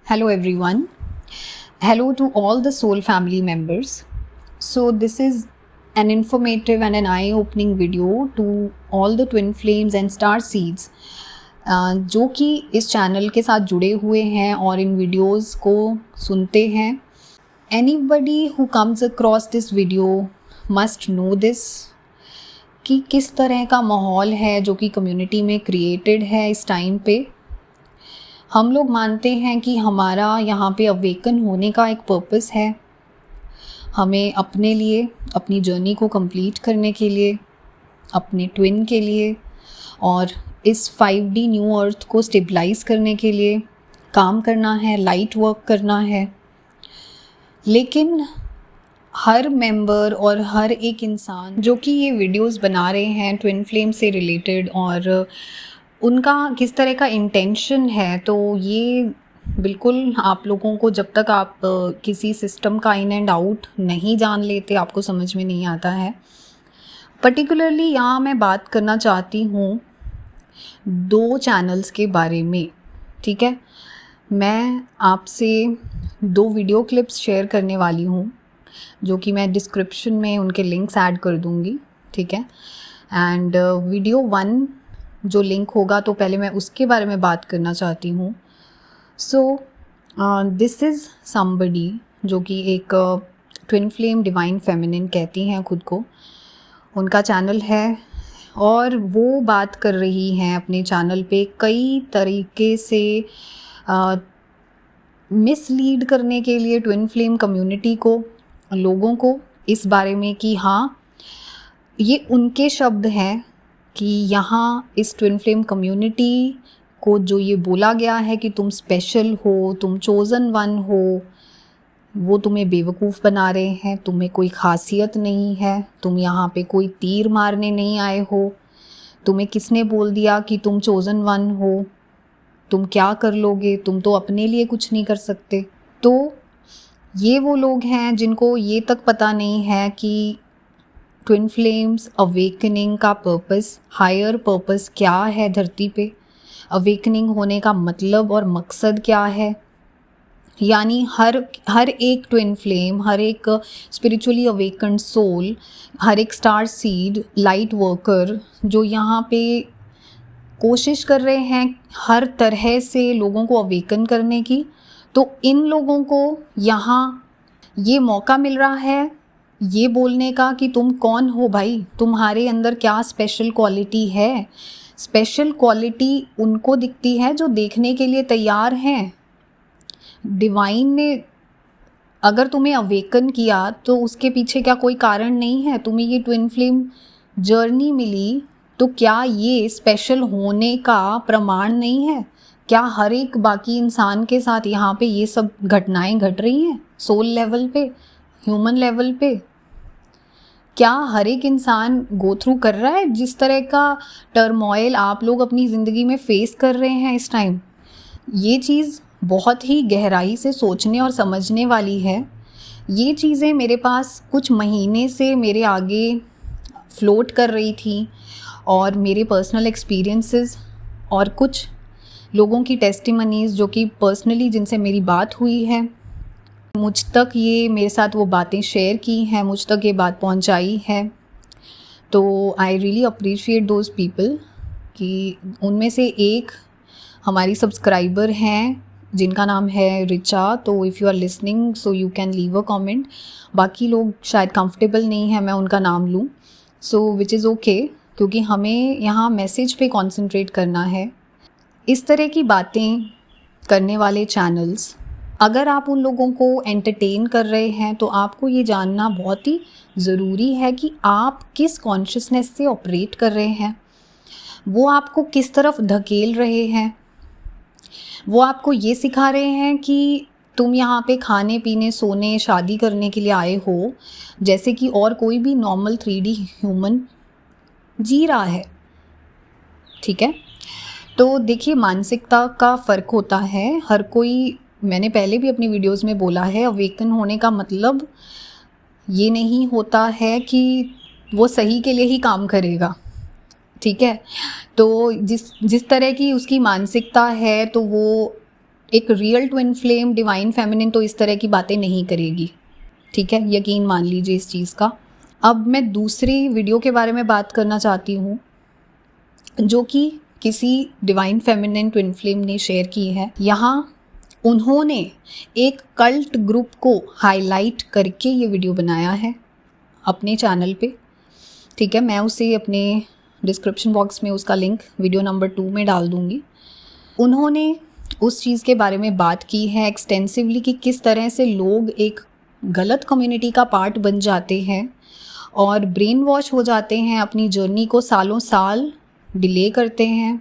Hello, everyone. Hello to all the Soul family members. So, this is an informative and an eye opening video to all the twin flames and star seeds जो कि इस channel के साथ जुड़े हुए हैं और इन videos को सुनते हैं. Anybody who comes across this video must know this कि किस तरह का माहौल है जो कि कम्युनिटी में क्रिएटेड है इस टाइम पे. हम लोग मानते हैं कि हमारा यहाँ पे अवेकन होने का एक पर्पस है. हमें अपने लिए, अपनी जर्नी को कंप्लीट करने के लिए, अपने ट्विन के लिए और इस 5D न्यू अर्थ को स्टेबलाइज करने के लिए काम करना है, लाइट वर्क करना है. लेकिन हर मेंबर और हर एक इंसान जो कि ये वीडियोस बना रहे हैं ट्विन फ्लेम से रिलेटेड और उनका किस तरह का इंटेंशन है, तो ये बिल्कुल आप लोगों को जब तक आप किसी सिस्टम का इन एंड आउट नहीं जान लेते आपको समझ में नहीं आता है. पर्टिकुलरली यहाँ मैं बात करना चाहती हूँ 2 चैनल्स के बारे में. ठीक है, मैं आपसे 2 वीडियो क्लिप्स शेयर करने वाली हूँ जो कि मैं डिस्क्रिप्शन में उनके लिंक्स ऐड कर दूँगी. ठीक है, एंड वीडियो 1 जो लिंक होगा तो पहले मैं उसके बारे में बात करना चाहती हूँ. सो दिस इज़ समबडी जो कि एक ट्विन फ्लेम डिवाइन फेमिनिन कहती हैं खुद को. उनका चैनल है और वो बात कर रही हैं अपने चैनल पे कई तरीके से मिसलीड करने के लिए ट्विन फ्लेम कम्युनिटी को, लोगों को इस बारे में कि हाँ, ये उनके शब्द हैं कि यहाँ इस ट्विन फ्लेम कम्युनिटी को जो ये बोला गया है कि तुम स्पेशल हो, तुम चोज़न वन हो, वो तुम्हें बेवकूफ़ बना रहे हैं. तुम्हें कोई ख़ासियत नहीं है, तुम यहाँ पे कोई तीर मारने नहीं आए हो. तुम्हें किसने बोल दिया कि तुम चोज़न वन हो? तुम क्या कर लोगे? तुम तो अपने लिए कुछ नहीं कर सकते. तो ये वो लोग हैं जिनको ये तक पता नहीं है कि ट्विन फ्लेम्स अवेकनिंग का पर्पस, हायर पर्पस क्या है धरती पे, अवेकनिंग होने का मतलब और मकसद क्या है. यानी हर एक ट्विन फ्लेम, हर एक स्पिरिचुअली अवेकन्ड सोल, हर एक स्टार सीड, लाइट वर्कर जो यहाँ पे कोशिश कर रहे हैं हर तरह से लोगों को अवेकन करने की, तो इन लोगों को यहाँ ये मौका मिल रहा है ये बोलने का कि तुम कौन हो भाई, तुम्हारे अंदर क्या स्पेशल क्वालिटी है. स्पेशल क्वालिटी उनको दिखती है जो देखने के लिए तैयार हैं. डिवाइन ने अगर तुम्हें अवेकन किया तो उसके पीछे क्या कोई कारण नहीं है? तुम्हें ये ट्विन फ्लेम जर्नी मिली तो क्या ये स्पेशल होने का प्रमाण नहीं है? क्या हर एक बाकी इंसान के साथ यहाँ पे ये सब घटनाएं घट रही हैं सोल लेवल पे, ह्यूमन लेवल पे? क्या हर एक इंसान गो थ्रू कर रहा है जिस तरह का टर्मोइल आप लोग अपनी ज़िंदगी में फेस कर रहे हैं इस टाइम? ये चीज़ बहुत ही गहराई से सोचने और समझने वाली है. ये चीज़ें मेरे पास कुछ महीने से मेरे आगे फ्लोट कर रही थी और मेरे पर्सनल एक्सपीरियंसेस और कुछ लोगों की टेस्टिमनीज़ जो कि पर्सनली जिनसे मेरी बात हुई है, मुझ तक ये मेरे साथ वो बातें शेयर की हैं, मुझ तक ये बात पहुंचाई है. तो I really appreciate those people कि उनमें से एक हमारी सब्सक्राइबर हैं जिनका नाम है रिचा. तो if you are listening so you can leave a comment. बाकी लोग शायद कंफर्टेबल नहीं है मैं उनका नाम लूँ, सो विच इज़ ओके, क्योंकि हमें यहाँ मैसेज पे कंसंट्रेट करना है. इस तरह की बातें करने वाले चैनल्स, अगर आप उन लोगों को एंटरटेन कर रहे हैं तो आपको ये जानना बहुत ही ज़रूरी है कि आप किस कॉन्शियसनेस से ऑपरेट कर रहे हैं. वो आपको किस तरफ धकेल रहे हैं. वो आपको ये सिखा रहे हैं कि तुम यहाँ पे खाने पीने, सोने, शादी करने के लिए आए हो, जैसे कि और कोई भी नॉर्मल 3D ह्यूमन जी रहा है. ठीक है, तो देखिए मानसिकता का फ़र्क होता है. हर कोई, मैंने पहले भी अपनी वीडियोस में बोला है, अवेकन होने का मतलब ये नहीं होता है कि वो सही के लिए ही काम करेगा. ठीक है, तो जिस तरह की उसकी मानसिकता है तो वो एक real twin flame divine feminine तो इस तरह की बातें नहीं करेगी, ठीक है, यकीन मान लीजिए इस चीज़ का। अब मैं दूसरी वीडियो के बारे में बात करना चाहती हूँ जो कि किसी डिवाइन फेमिनिन ट्विन फ्लेम ने शेयर की है। यहाँ उन्होंने एक कल्ट ग्रुप को हाईलाइट करके ये वीडियो बनाया है अपने चैनल पे, ठीक है। मैं उसे अपने डिस्क्रिप्शन बॉक्स में उसका लिंक वीडियो नंबर 2 में डाल दूँगी। उन्होंने उस चीज़ के बारे में बात की है एक्सटेंसिवली कि किस तरह से लोग एक गलत कम्युनिटी का पार्ट बन जाते हैं और ब्रेन वॉश हो जाते हैं, अपनी जर्नी को सालों साल डिले करते हैं,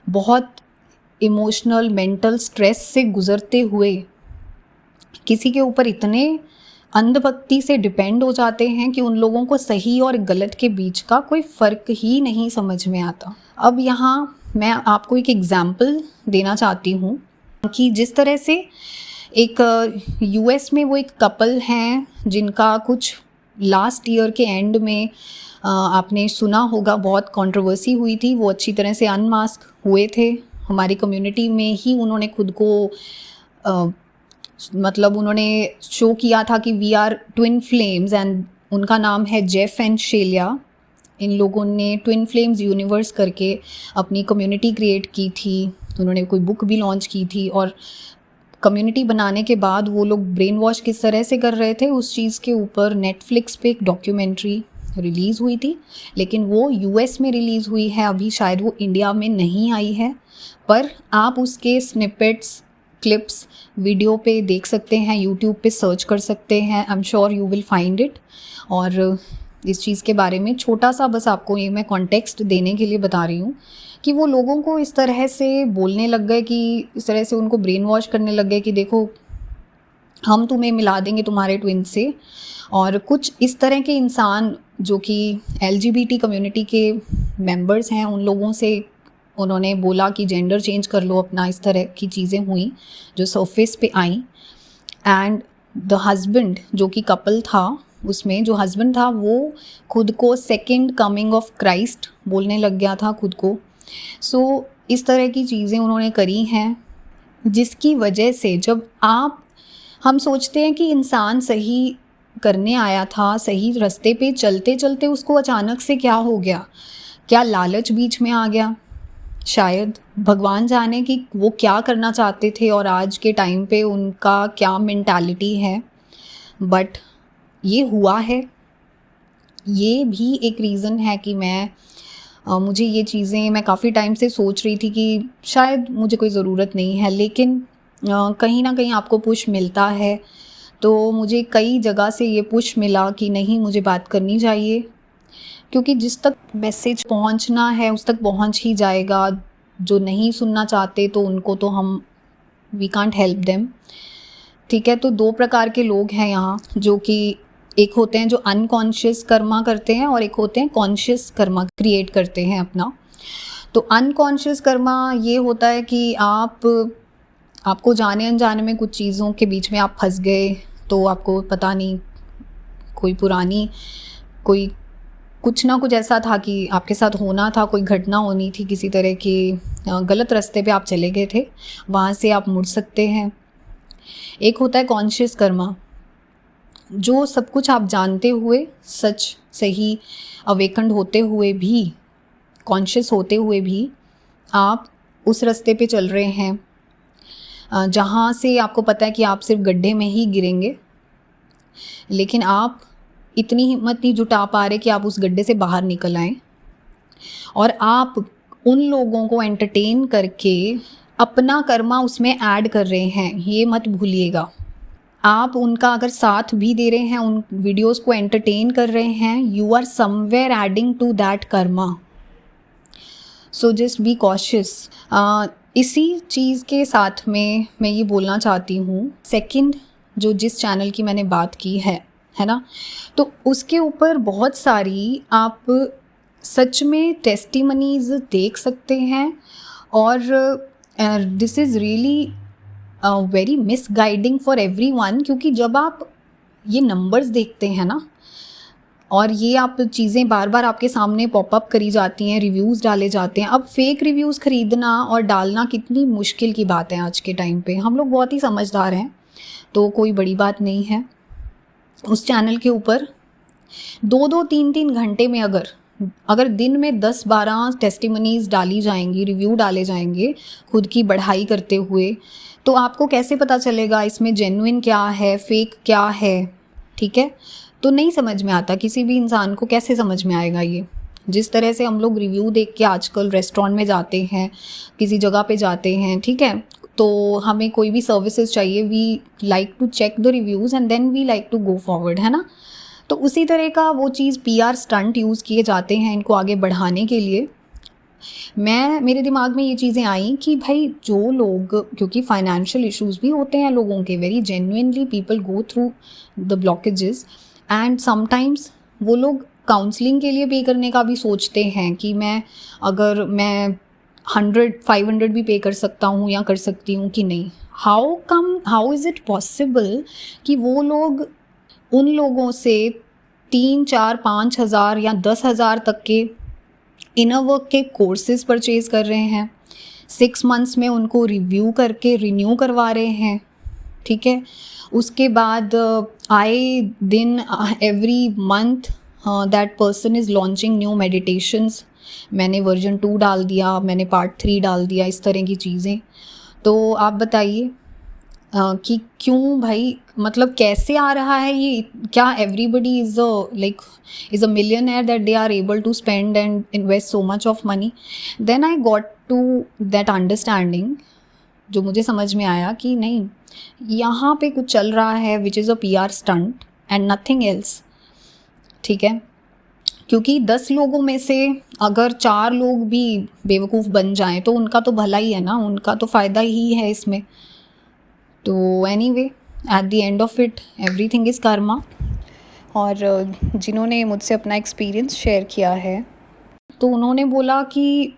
बहुत इमोशनल मेंटल स्ट्रेस से गुज़रते हुए किसी के ऊपर इतने अंधभक्ति से डिपेंड हो जाते हैं कि उन लोगों को सही और गलत के बीच का कोई फ़र्क ही नहीं समझ में आता। अब यहाँ मैं आपको एक एग्ज़ाम्पल देना चाहती हूँ कि जिस तरह से एक यूएस में वो एक कपल हैं जिनका कुछ लास्ट ईयर के एंड में आपने सुना होगा, बहुत कंट्रोवर्सी हुई थी। वो अच्छी तरह से अनमास्क हुए थे, हमारी कम्युनिटी में ही उन्होंने खुद को मतलब उन्होंने शो किया था कि we are twin flames, and उनका नाम है जेफ एंड शेलिया। इन लोगों ने ट्विन फ्लेम्स यूनिवर्स करके अपनी कम्युनिटी क्रिएट की थी, उन्होंने कोई बुक भी लॉन्च की थी। और कम्युनिटी बनाने के बाद वो लोग ब्रेन वॉश किस तरह से कर रहे थे उस चीज़ के ऊपर नेटफ्लिक्स पे एक डॉक्यूमेंट्री रिलीज़ हुई थी, लेकिन वो यूएस में रिलीज़ हुई है, अभी शायद वो इंडिया में नहीं आई है। पर आप उसके स्निपेट्स क्लिप्स वीडियो पे देख सकते हैं, यूट्यूब पे सर्च कर सकते हैं, I am sure you will find it. और इस चीज़ के बारे में छोटा सा बस आपको ये मैं कॉन्टेक्स्ट देने के लिए बता रही हूँ कि वो लोगों को इस तरह से बोलने लग गए, कि इस तरह से उनको ब्रेन वॉश करने लग गए कि देखो हम तुम्हें मिला देंगे तुम्हारे ट्विन से। और कुछ इस तरह के इंसान जो कि LGBT कम्युनिटी के मेंबर्स हैं, उन लोगों से उन्होंने बोला कि जेंडर चेंज कर लो अपना, इस तरह की चीज़ें हुई जो सरफेस पे आई। एंड द हस्बैंड जो कि कपल था, उसमें जो हस्बैंड था वो खुद को सेकंड कमिंग ऑफ क्राइस्ट बोलने लग गया था खुद को। सो इस तरह की चीज़ें उन्होंने करी हैं, जिसकी वजह से जब हम सोचते हैं कि इंसान सही करने आया था, सही रास्ते पे चलते चलते उसको अचानक से क्या हो गया, क्या लालच बीच में आ गया, शायद भगवान जाने कि वो क्या करना चाहते थे और आज के टाइम पे उनका क्या मेंटालिटी है, बट ये हुआ है। ये भी एक रीज़न है कि मुझे ये चीज़ें मैं काफ़ी टाइम से सोच रही थी कि शायद मुझे कोई ज़रूरत नहीं है, लेकिन कहीं ना कहीं आपको पुश मिलता है। तो मुझे कई जगह से ये पुश मिला कि नहीं, मुझे बात करनी चाहिए, क्योंकि जिस तक मैसेज पहुंचना है उस तक पहुंच ही जाएगा। जो नहीं सुनना चाहते तो उनको तो वी कांट हेल्प देम, ठीक है। तो 2 प्रकार के लोग हैं यहाँ, जो कि एक होते हैं जो अनकॉन्शियस कर्मा करते हैं और एक होते हैं कॉन्शियस कर्मा क्रिएट करते हैं अपना। तो अनकॉन्शियस कर्मा ये होता है कि आपको जाने अनजाने में कुछ चीज़ों के बीच में आप फंस गए, तो आपको पता नहीं कोई कुछ ना कुछ ऐसा था कि आपके साथ होना था, कोई घटना होनी थी, किसी तरह की गलत रास्ते पे आप चले गए थे, वहाँ से आप मुड़ सकते हैं। एक होता है कॉन्शियस कर्मा, जो सब कुछ आप जानते हुए, सच सही अवेकन्ड होते हुए भी, कॉन्शियस होते हुए भी आप उस रास्ते पे चल रहे हैं जहाँ से आपको पता है कि आप सिर्फ गड्ढे में ही गिरेंगे, लेकिन आप इतनी हिम्मत नहीं जुटा पा रहे कि आप उस गड्ढे से बाहर निकल आएं, और आप उन लोगों को एंटरटेन करके अपना कर्मा उसमें ऐड कर रहे हैं। ये मत भूलिएगा, आप उनका अगर साथ भी दे रहे हैं, उन वीडियोस को एंटरटेन कर रहे हैं, you are somewhere adding to that karma. So just be cautious. इसी चीज़ के साथ में मैं ये बोलना चाहती हूँ, सेकंड जो जिस चैनल की मैंने बात की है ना, तो उसके ऊपर बहुत सारी आप सच में टेस्टिमनीज देख सकते हैं, और this is really very misguiding for everyone, क्योंकि जब आप ये नंबर्स देखते हैं ना, और ये आप चीज़ें बार बार आपके सामने पॉपअप करी जाती हैं, रिव्यूज़ डाले जाते हैं। अब फेक रिव्यूज़ ख़रीदना और डालना कितनी मुश्किल की बात है आज के टाइम पे। हम लोग बहुत ही समझदार हैं, तो कोई बड़ी बात नहीं है। उस चैनल के ऊपर 2-2, 3-3 घंटे में अगर दिन में 10-12 टेस्टिमनीज़ डाली जाएंगी, रिव्यू डाले जाएंगे खुद की बढ़ाई करते हुए, तो आपको कैसे पता चलेगा इसमें जेन्युइन क्या है, फेक क्या है? ठीक है, तो नहीं समझ में आता। किसी भी इंसान को कैसे समझ में आएगा ये? जिस तरह से हम लोग रिव्यू देख के आजकल रेस्टोरेंट में जाते हैं, किसी जगह पे जाते हैं, ठीक है, तो हमें कोई भी सर्विसेज चाहिए, we like to check the reviews and then we like to go forward, है ना? तो उसी तरह का वो चीज़ PR स्टंट यूज़ किए जाते हैं इनको आगे बढ़ाने के लिए। मेरे दिमाग में ये चीज़ें आई कि भाई जो लोग, क्योंकि फाइनेंशियल इश्यूज़ भी होते हैं लोगों के, very genuinely people go through the blockages and sometimes वो लोग काउंसलिंग के लिए पे करने का भी सोचते हैं कि मैं 100-500 भी पे कर सकता हूँ या कर सकती हूँ कि नहीं। हाउ इज़ इट पॉसिबल कि वो लोग उन लोगों से 3-4-5 हज़ार या 10,000 तक के इनर वर्क के कोर्सेज़ परचेज़ कर रहे हैं, 6 मंथ्स में उनको रिव्यू करके रिन्यू करवा रहे हैं, ठीक है। उसके बाद आए दिन every month that person is launching new meditations. मैंने वर्जन 2 डाल दिया, मैंने पार्ट 3 डाल दिया, इस तरह की चीज़ें। तो आप बताइए कि क्यों भाई, मतलब कैसे आ रहा है ये? क्या everybody is a millionaire that they are able to spend and invest so much of money? Then I got to that understanding, जो मुझे समझ में आया कि नहीं, यहाँ पे कुछ चल रहा है which is a PR stunt and nothing else, ठीक है। क्योंकि 10 लोगों में से अगर 4 लोग भी बेवकूफ़ बन जाएं तो उनका तो भला ही है ना, उनका तो फ़ायदा ही है इसमें। तो anyway, at the end of it everything is Karma. और जिन्होंने मुझसे अपना एक्सपीरियंस शेयर किया है, तो उन्होंने बोला कि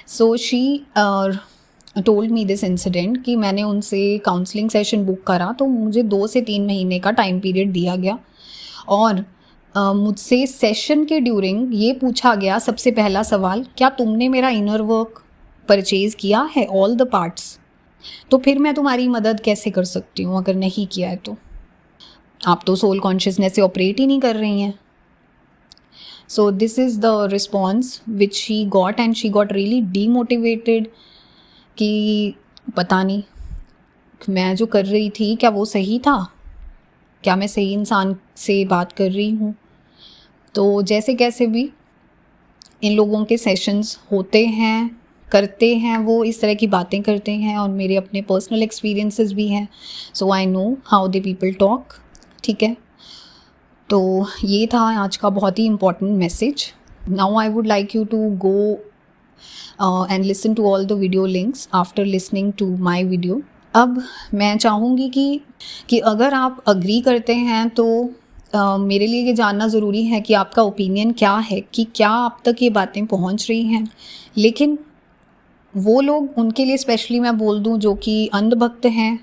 so she told me this incident कि मैंने उनसे काउंसलिंग सेशन बुक करा, तो मुझे 2 से 3 महीने का टाइम पीरियड दिया गया और मुझसे सेशन के ड्यूरिंग ये पूछा गया, सबसे पहला सवाल, क्या तुमने मेरा इनर वर्क परचेज़ किया है, ऑल द पार्ट्स? तो फिर मैं तुम्हारी मदद कैसे कर सकती हूँ अगर नहीं किया है तो? आप तो सोल कॉन्शियसनेस से ऑपरेट ही नहीं कर रही हैं। So this is the response which she got and she got really demotivated कि पता नहीं मैं जो कर रही थी क्या वो सही था, क्या मैं सही इंसान से बात कर रही हूँ? तो जैसे कैसे भी इन लोगों के सेशंस होते हैं, करते हैं, वो इस तरह की बातें करते हैं और मेरे अपने पर्सनल एक्सपीरियंसेस भी हैं, so I know how the people talk, ठीक है। तो ये था आज का बहुत ही important message. Now I would like you to go and listen to all the video links after listening to my video. अब मैं चाहूँगी कि अगर आप अग्री करते हैं तो मेरे लिए ये जानना ज़रूरी है कि आपका ओपिनियन क्या है, कि क्या आप तक ये बातें पहुँच रही हैं। लेकिन वो लोग, उनके लिए स्पेशली मैं बोल दूं जो कि अंधभक्त हैं,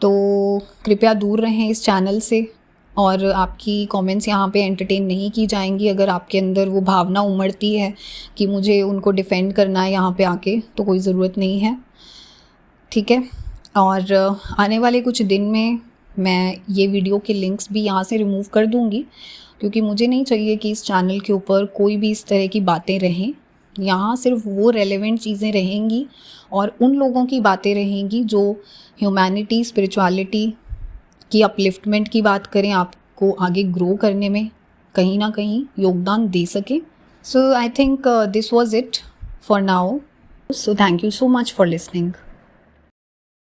तो कृपया दूर रहें इस चैनल से और आपकी कमेंट्स यहाँ पे एंटरटेन नहीं की जाएंगी। अगर आपके अंदर वो भावना उमड़ती है कि मुझे उनको डिफेंड करना है यहाँ पे आके, तो कोई ज़रूरत नहीं है, ठीक है। और आने वाले कुछ दिन में मैं ये वीडियो के लिंक्स भी यहाँ से रिमूव कर दूँगी, क्योंकि मुझे नहीं चाहिए कि इस चैनल के ऊपर कोई भी इस तरह की बातें रहें। यहाँ सिर्फ वो रेलेवेंट चीज़ें रहेंगी और उन लोगों की बातें रहेंगी जो ह्यूमैनिटी, स्पिरिचुअलिटी की अपलिफ्टमेंट की बात करें, आपको आगे ग्रो करने में कहीं ना कहीं योगदान दे सके। So I think this was it for now. So thank you so much for listening.